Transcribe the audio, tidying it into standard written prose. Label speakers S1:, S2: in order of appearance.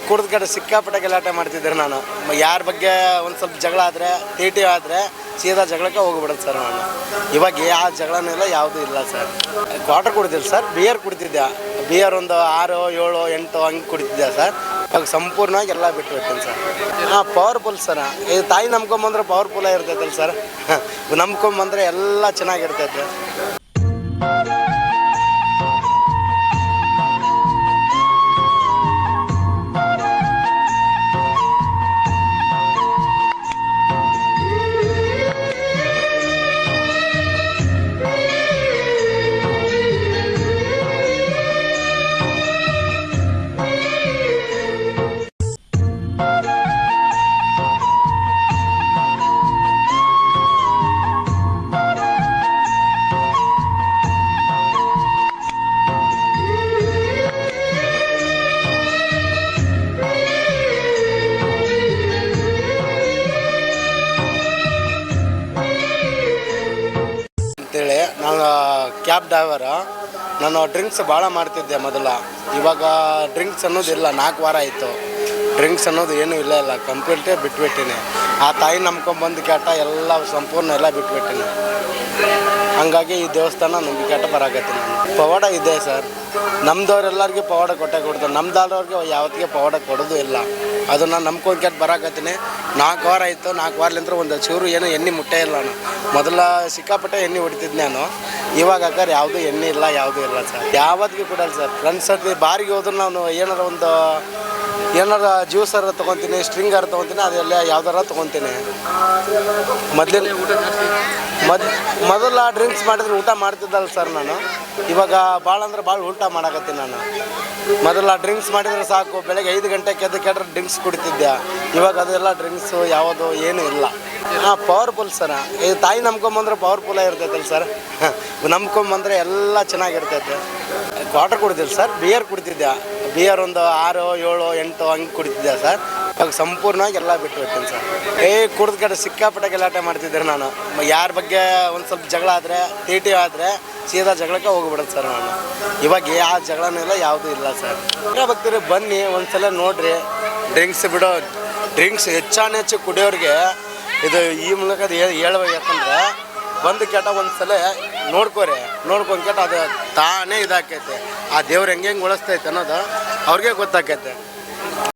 S1: ಕುಡ್ದ ಕಡೆ ಸಿಕ್ಕಾಪಟ್ಟೆ ಗಲಾಟೆ ಮಾಡ್ತಿದ್ದೆ ನಾನು. ಯಾರ ಬಗ್ಗೆ ಒಂದು ಸ್ವಲ್ಪ ಜಗಳ ಆದರೆ ಟಿ ಆದರೆ ಸೀದಾ ಜಗಳಕ್ಕೆ ಹೋಗ್ಬಿಡೋದು ಸರ್ ನಾನು. ಇವಾಗ ಆ ಜಗಳನೆಲ್ಲ ಯಾವುದೂ ಇಲ್ಲ ಸರ್. ಕ್ವಾರ್ಟರ್ ಕುಡ್ದಿಲ್ಲ ಸರ್, ಬಿಯರ್ ಕುಡ್ತಿದ್ದೆ. ಬಿಯರ್ ಒಂದು 6, 7, 8 ಹಂಗೆ ಕುಡಿತಿದ್ದೆ ಸರ್. ಇವಾಗ ಸಂಪೂರ್ಣವಾಗಿ ಎಲ್ಲ ಬಿಟ್ಬಿಡ್ತೀನಿ ಸರ್. Powerful sir. ಇದು ತಾಯಿ ನಂಬ್ಕೊಂಬಂದ್ರೆ ಪವರ್ಫುಲ್ಲಾಗಿ ಇರ್ತೈತಲ್ಲ ಸರ್. ನಂಬ್ಕೊಂಬಂದ್ರೆ ಎಲ್ಲ ಚೆನ್ನಾಗಿರ್ತೈತೆ. ಅಂತೇಳಿ ನಾನು ಕ್ಯಾಬ್ ಡ್ರೈವರ. ನಾನು ಡ್ರಿಂಕ್ಸ್ ಭಾಳ ಮಾಡ್ತಿದ್ದೆ ಮೊದಲು. ಇವಾಗ ಡ್ರಿಂಕ್ಸ್ ಅನ್ನೋದಿಲ್ಲ, 4 ವಾರ ಆಯಿತು. ಡ್ರಿಂಕ್ಸ್ ಅನ್ನೋದು ಏನೂ ಇಲ್ಲ ಕಂಪ್ಲೀಟೇ ಬಿಟ್ಬಿಟ್ಟಿನಿ. ಆ ತಾಯಿ ನಂಬ್ಕೊಂಬಂದು ಕೆಟ್ಟ ಎಲ್ಲ ಸಂಪೂರ್ಣ ಎಲ್ಲ ಬಿಟ್ಬಿಟ್ಟಿನಿ. ಹಂಗಾಗಿ ಈ ದೇವಸ್ಥಾನ ನಂಬಿಕೆಟ್ಟ ಬರಾಕತ್ತೀನಿ ನಾನು. ಪವಾಡ ಇದೆ ಸರ್. ನಮ್ದವ್ರೆಲ್ಲರಿಗೂ ಪವಾಡ ಕೊಡ್ತಾರೆ. ನಮ್ದಾದವ್ರಿಗೆ ಯಾವತ್ತಿಗೆ ಪವಾಡ ಕೊಡೋದು ಇಲ್ಲ. ಅದನ್ನು ನಂಬ್ಕೊಂಡು ಕೆಟ್ಟ ಬರಾಕತ್ತೀನಿ. 4 ವಾರ ಆಯಿತು. 4 ವಾರಲಿಂದ್ರೆ ಒಂದು ಚೂರು ಏನು ಎಣ್ಣೆ ಮುಟ್ಟೇ ಇಲ್ಲ ನಾನು. ಮೊದಲ ಸಿಕ್ಕಾಪಟ್ಟೆ ಎಣ್ಣೆ ಹೊಡಿತಿದ್ದೆ ನಾನು. ಇವಾಗ ಹಾಗಾದ್ರೆ ಯಾವುದೂ ಎಣ್ಣೆ ಇಲ್ಲ, ಯಾವುದೂ ಇಲ್ಲ ಸರ್. ಯಾವತ್ತಿಗೂ ಕೊಡಲ್ಲ ಸರ್. ಫ್ರೆಂಡ್ಸ್ ಸರ್ತಿ ಬಾರಿಗೆ ಹೋದ್ರೆ ನಾನು ಏನಾರ ಜ್ಯೂಸರ ತೊಗೊತೀನಿ, ಸ್ಟ್ರಿಂಗರ್ ತೊಗೊತೀನಿ, ಅದೆಲ್ಲ ಯಾವ್ದಾರ ತೊಗೊತೀನಿ. ಮೊದಲ ಡ್ರಿಂಕ್ಸ್ ಮಾಡಿದ್ರೆ ಊಟ ಮಾಡ್ತಿದ್ದಲ್ಲ ಸರ್ ನಾನು. ಇವಾಗ ಭಾಳ ಅಂದ್ರೆ ಭಾಳ ಊಟ ಮಾಡಕತ್ತೀನಿ ನಾನು. ಮೊದಲ ಡ್ರಿಂಕ್ಸ್ ಮಾಡಿದರೆ ಸಾಕು, ಬೆಳಗ್ಗೆ 5 ಗಂಟೆಗೆ ಎದ್ದು ಕೆಟ್ಟರೆ ಡ್ರಿಂಕ್ಸ್ ಕುಡಿತಿದ್ದೆ. ಇವಾಗ ಅದೆಲ್ಲ ಡ್ರಿಂಕ್ಸು ಯಾವುದೋ ಏನೂ ಇಲ್ಲ. Powerful sir. ಇದು ತಾಯಿ ನಂಬ್ಕೊಂಬಂದ್ರೆ ಪವರ್ಫುಲ್ಲಾಗಿ ಇರ್ತೈತಲ್ಲ ಸರ್. ನಂಬ್ಕೊಂಬಂದ್ರೆ ಎಲ್ಲ ಚೆನ್ನಾಗಿರ್ತೈತೆ. ಕ್ವಾರ್ಟರ್ ಕುಡ್ದಿಲ್ಲ ಸರ್, ಬಿಯರ್ ಕುಡ್ತಿದ್ದೆ. ಬಿಯರ್ ಒಂದು 6, 7, 8 ಹಂಗೆ ಕುಡಿತಿದ್ದೆ ಸರ್. ಇವಾಗ ಸಂಪೂರ್ಣವಾಗಿ ಎಲ್ಲ ಬಿಟ್ಬಿಡ್ತೀನಿ ಸರ್. ಕುಡ್ದ ಕಡೆ ಸಿಕ್ಕಾಪಟ್ಟೆ ಗಲಾಟೆ ಮಾಡ್ತಿದ್ದೆ ನಾನು. ಯಾರ ಬಗ್ಗೆ ಒಂದು ಸ್ವಲ್ಪ ಜಗಳ ಆದರೆ ಟಿ ಆದರೆ ಸೀದಾ ಜಗಳಕ್ಕೆ ಹೋಗ್ಬಿಡೋದು ಸರ್ ನಾನು. ಇವಾಗ ಆ ಜಗಳನೆಲ್ಲ ಯಾವುದೂ ಇಲ್ಲ ಸರ್. ಭಕ್ತರು ಬನ್ನಿ ಒಂದ್ಸಲ ನೋಡ್ರಿ. ಡ್ರಿಂಕ್ಸ್ ಹೆಚ್ಚು ಕುಡಿಯೋರಿಗೆ ಇದು ಈ ಮೂಲಕ ಹೇಳ್ಬೇಕು. ಯಾಕಂದ್ರೆ ಬಂದು ಕೆಟ್ಟ ಒಂದ್ಸಲ ನೋಡ್ಕೊಂಡು ಕೆಟ್ಟ ಅದು ತಾನೇ ಇದಾಕೈತೆ. ಆ ದೇವ್ರು ಹೆಂಗೆ ಉಳಿಸ್ತೈತೆ ಅನ್ನೋದು ಅವ್ರಿಗೆ ಗೊತ್ತಾಕೈತೆ.